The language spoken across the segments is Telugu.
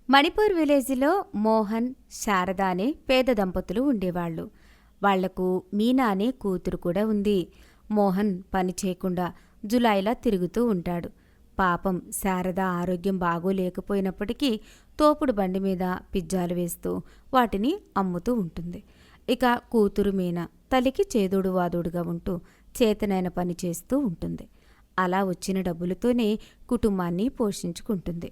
మణిపూర్ విలేజ్లో మోహన్, శారద అనే పేద దంపతులు ఉండేవాళ్లు. వాళ్లకు మీనా అనే కూతురు కూడా ఉంది. మోహన్ పని చేయకుండా జులాయిలా తిరుగుతూ ఉంటాడు. పాపం శారద ఆరోగ్యం బాగోలేకపోయినప్పటికీ తోపుడు బండి మీద పిజ్జాలు వేస్తూ వాటిని అమ్ముతూ ఉంటుంది. ఇక కూతురు మీనా తల్లికి చేదోడు వాదోడుగా ఉంటూ చేతనైన పని చేస్తూ ఉంటుంది. అలా వచ్చిన డబ్బులతోనే కుటుంబాన్ని పోషించుకుంటుంది.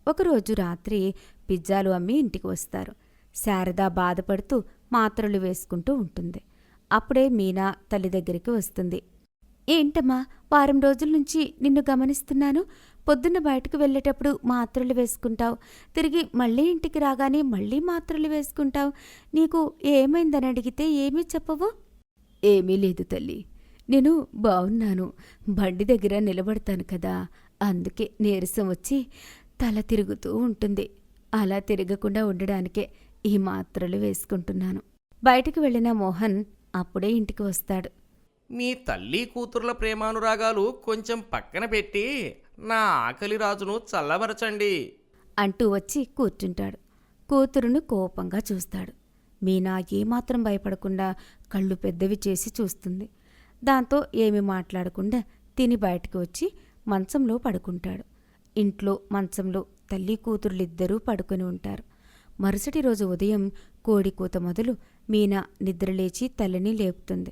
ఒకరోజు రాత్రి పిజ్జాలు అమ్మి ఇంటికి వస్తారు. శారద బాధపడుతూ మాత్రలు వేసుకుంటూ ఉంటుంది. అప్పుడే మీనా తల్లి దగ్గరికి వస్తుంది. ఏంటమ్మా, వారం రోజుల నుంచి నిన్ను గమనిస్తున్నాను. పొద్దున్న బయటకు వెళ్ళేటప్పుడు మాత్రలు వేసుకుంటావు, తిరిగి మళ్ళీ ఇంటికి రాగానే మళ్ళీ మాత్రలు వేసుకుంటావు. నీకు ఏమైందని అడిగితే ఏమీ చెప్పవు? ఏమీ లేదు తల్లి, నేను బావున్నాను. బండి దగ్గర నిలబడతాను కదా, అందుకే నీరసం వచ్చి తల తిరుగుతూ ఉంటుంది. అలా తిరగకుండా ఉండడానికే ఈ మాత్రలు వేసుకుంటున్నాను. బయటికి వెళ్ళిన మోహన్ అప్పుడే ఇంటికి వస్తాడు. మీ తల్లి కూతుర్ల ప్రేమానురాగాలు కొంచెం పక్కన పెట్టి నా ఆకలి రాజును చల్లబరచండి అంటూ వచ్చి కూర్చుంటాడు. కూతురును కోపంగా చూస్తాడు. మీనా ఏమాత్రం భయపడకుండా కళ్ళు పెద్దవి చేసి చూస్తుంది. దాంతో ఏమీ మాట్లాడకుండా తిని బయటకు వచ్చి మంచంలో పడుకుంటాడు. ఇంట్లో మంచంలో తల్లి కూతురులిద్దరూ పడుకొని ఉంటారు. మరుసటి రోజు ఉదయం కోడికూత మొదలు మీనా నిద్రలేచి తల్లిని లేపుతుంది.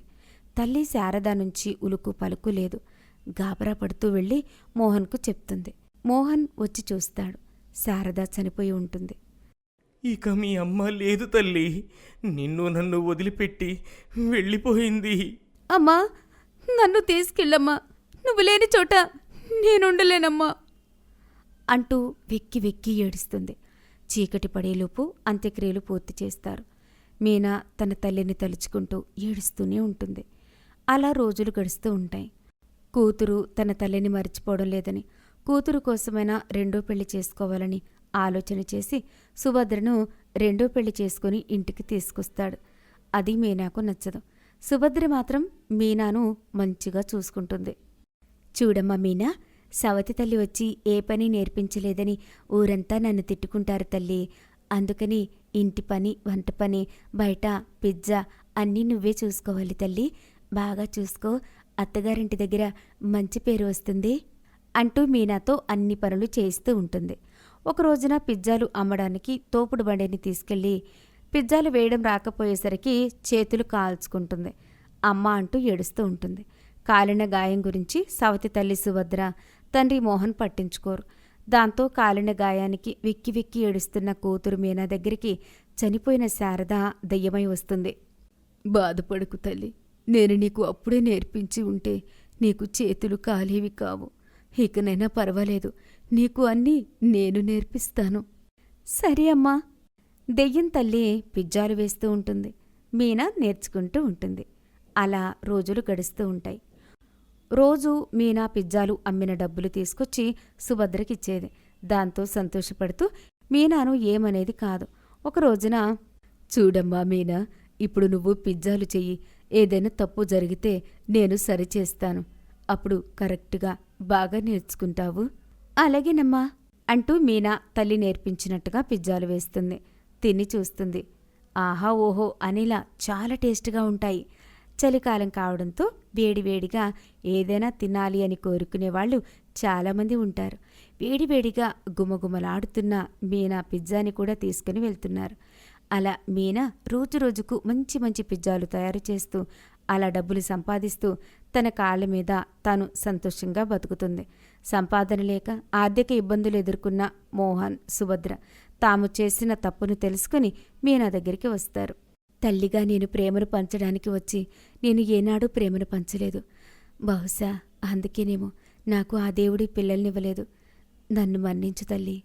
తల్లి శారద నుంచి ఉలుకు పలుకు లేదు. గాబరా పడుతూ వెళ్ళి మోహన్కు చెప్తుంది. మోహన్ వచ్చి చూస్తాడు. శారద చనిపోయి ఉంటుంది. ఇక మీ అమ్మ లేదు తల్లి, నిన్ను నన్ను వదిలిపెట్టి వెళ్ళిపోయింది. అమ్మా, నన్ను తీసుకెళ్ళమ్మా, నువ్వు లేని చోట నేనుండలేనమ్మా అంటూ వెక్కి వెక్కి ఏడుస్తుంది. చీకటి పడేలోపు అంత్యక్రియలు పూర్తి చేస్తారు. మీనా తన తల్లిని తలుచుకుంటూ ఏడుస్తూనే ఉంటుంది. అలా రోజులు గడుస్తూ ఉంటాయి. కూతురు తన తల్లిని మర్చిపోవడం లేదని, కూతురు కోసమైనా రెండో పెళ్లి చేసుకోవాలని ఆలోచన చేసి సుభద్రను రెండో పెళ్లి చేసుకుని ఇంటికి తీసుకొస్తాడు. అది మీనాకు నచ్చదు. సుభద్ర మాత్రం మీనాను మంచిగా చూసుకుంటుంది. చూడమ్మా మీనా, సవతి తల్లి వచ్చి ఏ పని నేర్పించలేదని ఊరంతా నన్ను తిట్టుకుంటారు తల్లి. అందుకని ఇంటి పని, వంట పని, బయట పిజ్జా అన్నీ నువ్వే చూసుకోవాలి తల్లి. బాగా చూసుకో, అత్తగారింటి దగ్గర మంచి పేరు వస్తుంది అంటూ మీనాతో అన్ని పనులు చేయిస్తూ ఉంటుంది. ఒక రోజున పిజ్జాలు అమ్మడానికి తోపుడు బండిని తీసుకెళ్లి పిజ్జాలు వేయడం రాకపోయేసరికి చేతులు కాల్చుకుంటుంది. అమ్మ అంటూ ఏడుస్తూ ఉంటుంది. కాలిన గాయం గురించి సవతి తల్లి సుభద్ర, తండ్రి మోహన్ పట్టించుకోరు. దాంతో కాలిన గాయానికి వెక్కి వెక్కి ఏడుస్తున్న కూతురు మీనా దగ్గరికి చనిపోయిన శారద దయ్యమై వస్తుంది. బాధపడుకు తల్లి, నేను నీకు అప్పుడే నేర్పించి ఉంటే నీకు చేతులు కాలేవి కావు. ఇకనైనా పర్వాలేదు, నీకు అన్నీ నేను నేర్పిస్తాను. సరే అమ్మా. దెయ్యం తల్లి పిజ్జాలు వేస్తూ ఉంటుంది. మీనా నేర్చుకుంటూ ఉంటుంది. అలా రోజులు గడుస్తూ ఉంటాయి. రోజు మీనా పిజ్జాలు అమ్మిన డబ్బులు తీసుకొచ్చి సుభద్రకిచ్చేది. దాంతో సంతోషపడుతూ మీనాను ఏమనేది కాదు. ఒక రోజున, చూడమ్మా మీనా, ఇప్పుడు నువ్వు పిజ్జాలు చెయ్యి. ఏదైనా తప్పు జరిగితే నేను సరిచేస్తాను. అప్పుడు కరెక్టుగా బాగా నేర్చుకుంటావు. అలాగేనమ్మా అంటూ మీనా తల్లి నేర్పించినట్టుగా పిజ్జాలు వేస్తుంది. తిని చూస్తుంది. ఆహా ఓహో అనిలా చాలా టేస్ట్గా ఉంటాయి. చలికాలం కావడంతో వేడివేడిగా ఏదైనా తినాలి అని కోరుకునేవాళ్లు చాలామంది ఉంటారు. వేడివేడిగా గుమగుమలాడుతున్న మీనా పిజ్జాని కూడా తీసుకుని వెళ్తున్నారు. అలా మీనా రోజురోజుకు మంచి మంచి పిజ్జాలు తయారు చేస్తూ అలా డబ్బులు సంపాదిస్తూ తన కాళ్ళ మీద తాను సంతోషంగా బతుకుతుంది. సంపాదన లేక ఆర్థిక ఇబ్బందులు ఎదుర్కొన్న మోహన్, సుభద్ర తాము చేసిన తప్పును తెలుసుకుని మీనా దగ్గరికి వస్తారు. తల్లిగా నేను ప్రేమను పంచడానికి వచ్చి నేను ఏనాడూ ప్రేమను పంచలేదు. బహుశా అందుకేనేమో నాకు ఆ దేవుడి పిల్లల్నివ్వలేదు. నన్ను మన్నించు తల్లి.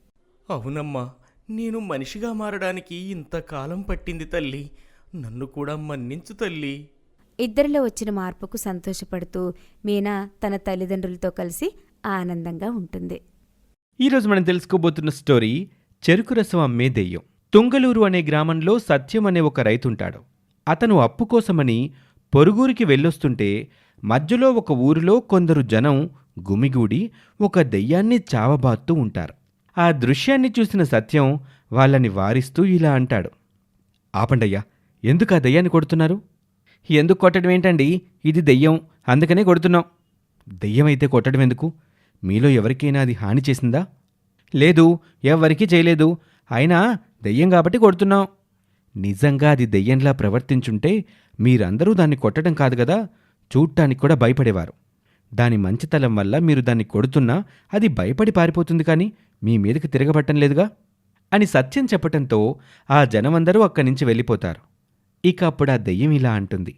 అవునమ్మా, నేను మనిషిగా మారడానికి ఇంతకాలం పట్టింది తల్లి. నన్ను కూడా మన్నించు తల్లి. ఇద్దరిలో వచ్చిన మార్పుకు సంతోషపడుతూ మీనా తన తల్లిదండ్రులతో కలిసి ఆనందంగా ఉంటుంది. ఈరోజు మనం తెలుసుకోబోతున్న స్టోరీ చెరుకు రసం అమ్మే దెయ్యం. తుంగలూరు అనే గ్రామంలో సత్యం అనే ఒక రైతుంటాడు. అతను అప్పు కోసమని పొరుగురికి వెళ్ళొస్తుంటే మధ్యలో ఒక ఊరిలో కొందరు జనం గుమిగూడి ఒక దెయ్యాన్ని చావబాత్తూ ఉంటారు. ఆ దృశ్యాన్ని చూసిన సత్యం వాళ్ళని వారిస్తూ ఇలా అంటాడు. ఆపండయ్యా, ఎందుకు ఆ దెయ్యాన్ని కొడుతున్నారు? ఎందుకు కొట్టడం ఏంటండి? ఇది దెయ్యం, అందుకనే కొడుతున్నాం. దెయ్యమైతే కొట్టడం ఎందుకు? మీలో ఎవరికైనా అది హాని చేసిందా? లేదు, ఎవరికీ చేయలేదు. అయినా దెయ్యం కాబట్టి కొడుతున్నాం. నిజంగా అది దెయ్యంలా ప్రవర్తించుంటే మీరందరూ దాన్ని కొట్టడం కాదు గదా, చూడ్డానికి కూడా భయపడేవారు. దాని మంచితనం వల్ల మీరు దాన్ని కొడుతున్నా అది భయపడి పారిపోతుంది కానీ మీ మీదకి తిరగబట్టం లేదుగా అని సత్యం చెప్పటంతో ఆ జనమందరూ అక్కడి నుంచి వెళ్ళిపోతారు. ఇక అప్పుడు ఆ దెయ్యం ఇలా అంటుంది.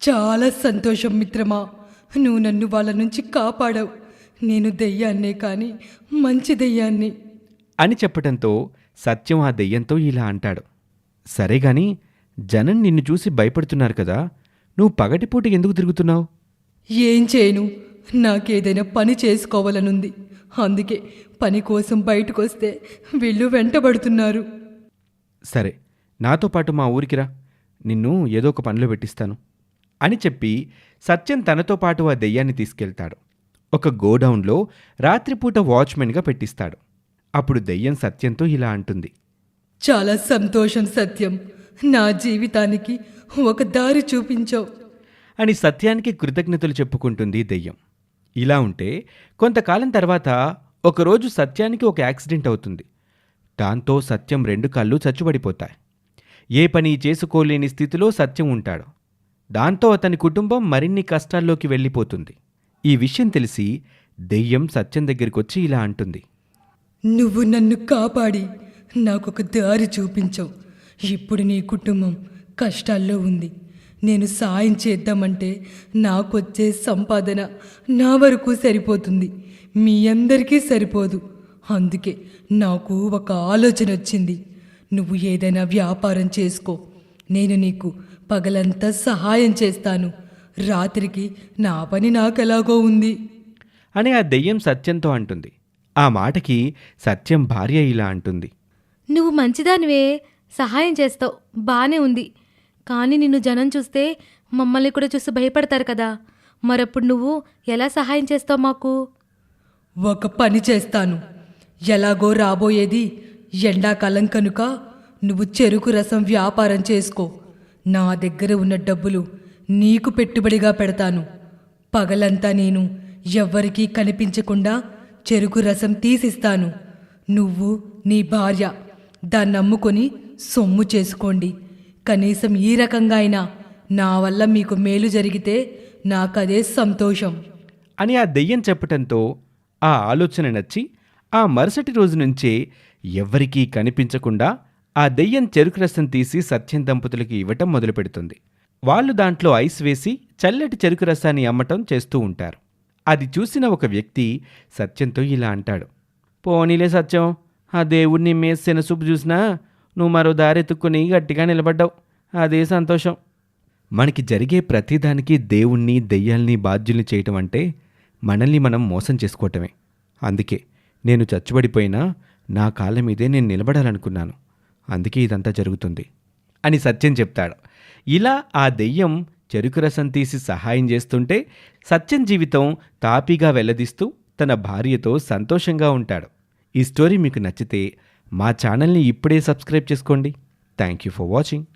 చాలా సంతోషం మిత్రమా, నువ్వు నన్ను వాళ్ళ నుంచి కాపాడావు. నేను దెయ్యాన్నే కానీ మంచి దెయ్యాన్ని. అని చెప్పటంతో సత్యం ఆ దెయ్యంతో ఇలా అంటాడు. సరేగాని జనం నిన్ను చూసి భయపడుతున్నారు కదా, నువ్వు పగటిపూట ఎందుకు తిరుగుతున్నావు? ఏం చేయను, నాకేదైనా పని చేసుకోవాలనుంది. అందుకే పని కోసం బయటకొస్తే వీళ్ళు వెంటబడుతున్నారు. సరే, నాతో పాటు మా ఊరికి రా, నిన్ను ఏదో ఒక పనిలో పెట్టిస్తాను అని చెప్పి సత్యం తనతో పాటు ఆ దెయ్యాన్ని తీసుకెళ్తాడు. ఒక గోడౌన్లో రాత్రిపూట వాచ్మెన్గా పెట్టిస్తాడు. అప్పుడు దెయ్యం సత్యంతో ఇలా అంటుంది. చాలా సంతోషం సత్యం, నా జీవితానికి ఒక దారి చూపించావు అని సత్యానికి కృతజ్ఞతలు చెప్పుకుంటుంది దెయ్యం. ఇలా ఉంటే కొంతకాలం తర్వాత ఒకరోజు సత్యానికి ఒక యాక్సిడెంట్ అవుతుంది. దాంతో సత్యం 2 కాళ్ళు చచ్చుబడిపోతాయి. ఏ పని చేసుకోలేని స్థితిలో సత్యం ఉంటాడు. దాంతో అతని కుటుంబం మరిన్ని కష్టాల్లోకి వెళ్ళిపోతుంది. ఈ విషయం తెలిసి దెయ్యం సత్యం దగ్గరికొచ్చి ఇలా అంటుంది. నువ్వు నన్ను కాపాడి నాకొక దారి చూపించావు. ఇప్పుడు నీ కుటుంబం కష్టాల్లో ఉంది. నేను సాయం చేద్దామంటే నాకొచ్చే సంపాదన నా వరకు సరిపోతుంది, మీ అందరికీ సరిపోదు. అందుకే నాకు ఒక ఆలోచన వచ్చింది. నువ్వు ఏదైనా వ్యాపారం చేసుకో, నేను నీకు పగలంతా సహాయం చేస్తాను. రాత్రికి నా పని నాకెలాగో ఉంది అని ఆ దెయ్యం సత్యంతో అంటుంది. ఆ మాటకి సత్యం భార్య ఇలా అంటుంది. నువ్వు మంచిదానివే, సహాయం చేస్తావు, బానే ఉంది. కానీ నిన్ను జనం చూస్తే మమ్మల్ని కూడా చూసి భయపడతారు కదా, మరప్పుడు నువ్వు ఎలా సహాయం చేస్తావు మాకు? ఒక పని చేస్తాను. ఎలాగో రాబోయేది ఎండాకాలం కనుక నువ్వు చెరుకు రసం వ్యాపారం చేసుకో. నా దగ్గర ఉన్న డబ్బులు నీకు పెట్టుబడిగా పెడతాను. పగలంతా నేను ఎవ్వరికీ కనిపించకుండా చెరుకు రసం తీసిస్తాను. నువ్వు నీ భార్య దాన్ని అమ్ముకొని సొమ్ము చేసుకోండి. కనీసం ఈ రకంగా అయినా నా వల్ల మీకు మేలు జరిగితే నాకదే సంతోషం అని ఆ దెయ్యం చెప్పటంతో ఆ ఆలోచన నచ్చి ఆ మరుసటి రోజు నుంచే ఎవ్వరికీ కనిపించకుండా ఆ దెయ్యం చెరుకు రసం తీసి సత్యం దంపతులకి ఇవ్వటం మొదలుపెడుతుంది. వాళ్ళు దాంట్లో ఐస్ వేసి చల్లటి చెరుకు రసాన్ని అమ్మటం చేస్తూ ఉంటారు. అది చూసిన ఒక వ్యక్తి సత్యంతో ఇలా అంటాడు. పోనీలే సత్యం, ఆ దేవుడిని మేసిన సూపు చూసినా నువ్వు మరో దారెత్తుక్కుని గట్టిగా నిలబడ్డావు, అదే సంతోషం. మనకి జరిగే ప్రతిదానికి దేవుణ్ణి దెయ్యాల్ని బాధ్యుల్ని చేయటం అంటే మనల్ని మనం మోసం చేసుకోవటమే. అందుకే నేను చచ్చుబడిపోయినా నా కాళ్ళ మీదే నేను నిలబడాలనుకున్నాను, అందుకే ఇదంతా జరుగుతుంది అని సత్యం చెప్తాడు. ఇలా ఆ దెయ్యం చెరుకు రసం తీసి సహాయం చేస్తుంటే సత్యం జీవితం తాపీగా వెల్లదీస్తూ తన భార్యతో సంతోషంగా ఉంటాడు. ఈ స్టోరీ మీకు నచ్చితే మా ఛానల్ని ఇప్పుడే సబ్స్క్రైబ్ చేసుకోండి. Thank you for watching.